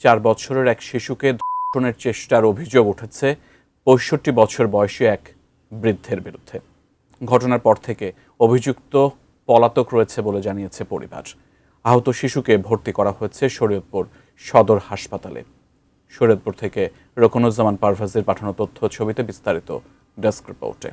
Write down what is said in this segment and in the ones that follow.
4 বছরের এক শিশুকে ধর্ষণের চেষ্টার অভিযোগ উঠেছে ৬৫ বছর বয়সী এক বৃদ্ধের বিরুদ্ধে। ঘটনার পর থেকে অভিযুক্ত পলাতক রয়েছে বলে জানিয়েছে পরিবার। আহত শিশুকে ভর্তি করা হয়েছে শরীয়তপুর সদর হাসপাতালে। শরীয়তপুর থেকে রোকনুজ্জামান পারভেজের পাঠানো তথ্য ছবিতে বিস্তারিত ডেস্ক রিপোর্টে।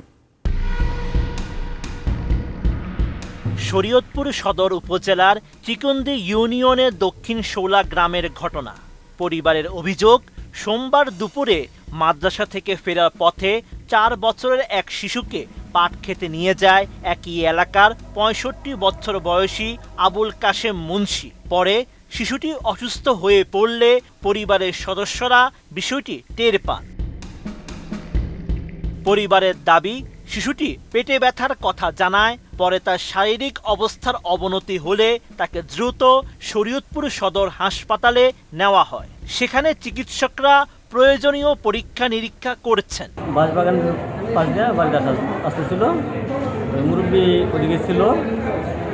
শরীয়তপুর সদর উপজেলার চিকন্দি ইউনিয়নের দক্ষিণ শৌলা গ্রামের ঘটনা। পরিবারের অভিযোগ, সোমবার দুপুরে মাদ্রাসা থেকে ফেরার পথে 4 বছরের এক শিশুকে পাট খেতে নিয়ে যায় একই এলাকার 65 বছর বয়সী আবুল কাশেম মুন্সি। পরে শিশুটি অসুস্থ হয়ে পড়লে পরিবারের সদস্যরা বিষয়টি টের পান। পরিবারের দাবি, শিশুটি পেটে ব্যথার কথা জানায়। পরে তার শারীরিক অবস্থার অবনতি হলে তাকে দ্রুত শরীয়তপুর সদর হাসপাতালে নেওয়া হয়। সেখানে চিকিৎসকরা প্রয়োজনীয় পরীক্ষা নিরীক্ষা করছেন। বাঁশবাগান পাশ দিয়ে বাড়িতে আসতেছিল, ওই মুরব্বী ওদিকে ছিল,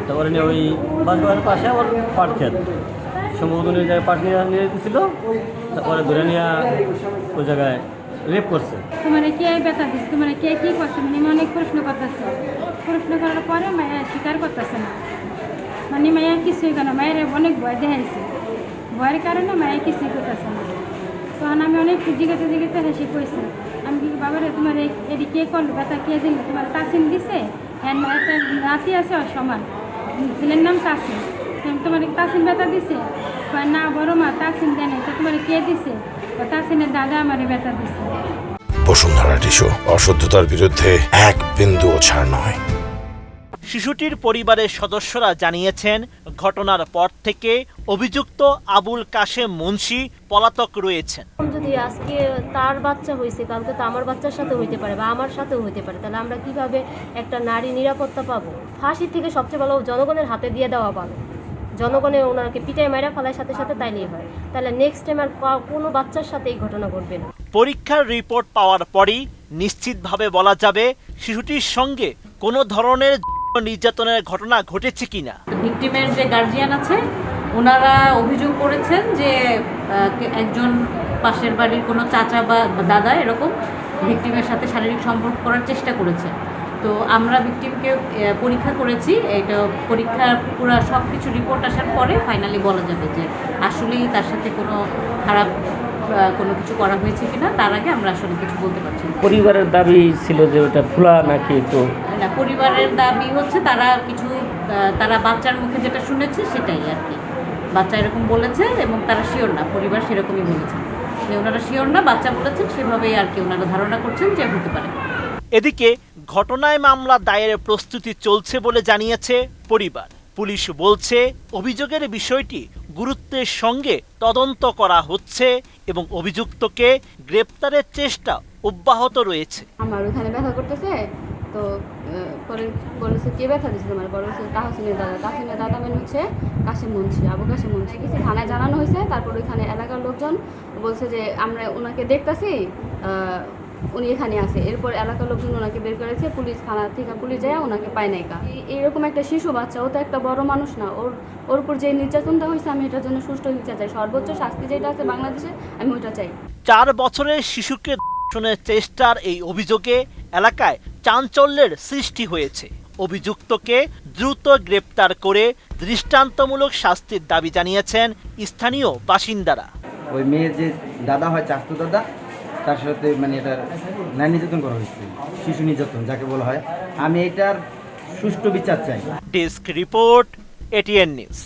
তারপরে নিয়ে ওই বাঁশবাগানের পাশে আবার পাট খেত সম্ভবত ওই জায়গায় পাট নিয়ে যেতেছিল, তারপরে ধরে নিয়ে ওই জায়গায় রেপ করছে। তোমার কে ব্যথা দিচ্ছে, তোমার কে কি করছে, মানে অনেক প্রশ্ন করতেছে। প্রশ্ন করার পরে মায়া স্বীকার করতেছে না, মানে মায়া কিছুই কেন, মায়ের অনেক ভয় দেখাইছে, ভয়ের কারণে মায়া কিছুই করতেছে না। তখন আমি অনেক জিজ্ঞাসা হেসে কইছি, আমি কি বাবারে তোমার এটি কে করলো, ব্যথা কে দিল, তোমার তাসিন দিছে, হ্যাঁ একটা রাতি আছে ওর সমান, ছেলের নাম তাসিন, তোমার তাসিন ব্যথা দিছে, না বড় মা তাসিন দেয় নাই, তো তোমার কে দিছে, তাসিনের দাদা আমারে ব্যথা দিছে। বসুন্ধরা টিস্যু, অশুদ্ধতার বিরুদ্ধে এক বিন্দুও ছাড় নয়। শিশুটির পরিবারের সদস্যরা জানিয়েছেন, ঘটনার পর থেকে অভিযুক্ত আবুল কাশেম মুন্সি পলাতক রয়েছেন। যদি আজকে তার বাচ্চা হয়েছে, কালকে তো আমার বাচ্চার সাথে হইতে পারে বা আমার সাথেও হইতে পারে, তাহলে আমরা কিভাবে একটা নারী নিরাপত্তা পাবো? ফাঁসির থেকে সবচেয়ে ভালো জনগণের হাতে দিয়ে দেওয়া ভালো। জনগণের ওনাকে পিটাই মাইরা ফেলার সাথে সাথে তাইলেই হয়, তাহলে নেক্সট টাইম আর কোনো বাচ্চার সাথে এই ঘটনা ঘটবে না। পরীক্ষার রিপোর্ট পাওয়ার পরই নিশ্চিতভাবে বলা যাবে শিশুটির সঙ্গে কোনো ধরনের নির্যাতনের ঘটনা ঘটেছে কিনা। ভিকটিমের যে গার্জিয়ান আছে ওনারা অভিযোগ করেছেন যে একজন পাশের বাড়ির কোনো চাচা বা দাদা এরকম ভিকটিমের সাথে শারীরিক সম্পর্ক করার চেষ্টা করেছে। তো আমরা ভিকটিমকে পরীক্ষা করেছি, এটা পরীক্ষার পুরো সব কিছু রিপোর্ট আসার পরে ফাইনালি বলা যাবে যে আসলেই তার সাথে কোনো খারাপ কোনো কিছু করা হয়েছে কিনা। তার আগে আমরা আসলে কিছু বলতে পারছি না। পরিবারের দাবি ছিল যে ওটা খোলা নাকি, তো না, পরিবারের দাবি হচ্ছে তারা কিছু তারা বাচ্চার মুখে যেটা শুনেছে সেটাই আর কি, বাচ্চা এরকম বলেছে এবং তারা শিওর না, পরিবার সেরকমই বলেছে, ওনারা শিওর না, বাচ্চা বলেছেন সেভাবেই আর কি ওনারা ধারণা করছেন যে হতে পারে। এদিকে ঘটনায় মামলা দায়েরের প্রস্তুতি চলছে বলে জানিয়েছে পরিবার। পুলিশ বলছে অভিযোগের বিষয়টি গুরুত্বের সঙ্গে তদন্ত করা হচ্ছে এবং অভিযুক্তকে গ্রেপ্তারের চেষ্টা অব্যাহত রয়েছে। আমার ওখানে ব্যথা করতেছে, তো পরে বলেছে কে ব্যথা দিচ্ছে তোমার, বলেছে তাহসিনের দাদা। তাহসিনের দাদা মানে হচ্ছে কাশেম মুন্সি, আবু কাশেম মুন্সি। কিছু থানায় জানানো হয়েছে, তারপর ওইখানে এলাকার লোকজন বলছে যে আমরা ওনাকে দেখতেছি, উনি এখানে আছে। এরপর এলাকার লোকজন ওনাকে বের করেছে, পুলিশ থানা থেকে পুলিশ যায় ওনাকে পায় নাই। এইরকম একটা শিশু বাচ্চা, ও তো একটা বড় মানুষ না, ওর উপর যে নির্যাতনটা হয়েছে আমি এটার জন্য সুষ্ঠু বিচার চাই, সর্বোচ্চ শাস্তি যেটা আছে বাংলাদেশে আমি ওইটা চাই। 4 বছরের শিশুকে ধর্ষণের চেষ্টার এই অভিযোগে এলাকায় চাঞ্চল্যের সৃষ্টি হয়েছে। অভিযুক্তকে দ্রুত গ্রেপ্তার করে দৃষ্টান্তমূলক শাস্তির দাবি জানিয়েছেন স্থানীয় বাসিন্দারা। ওই মেয়ের যে দাদা হয়, চাচতো দাদা, তার সাথে মানে এটার নারী নির্যাতন করা হয়েছে, শিশু নির্যাতন যাকে বলা হয়। আমি এটার সুষ্ঠু বিচার চাই। Desk report, ATN news.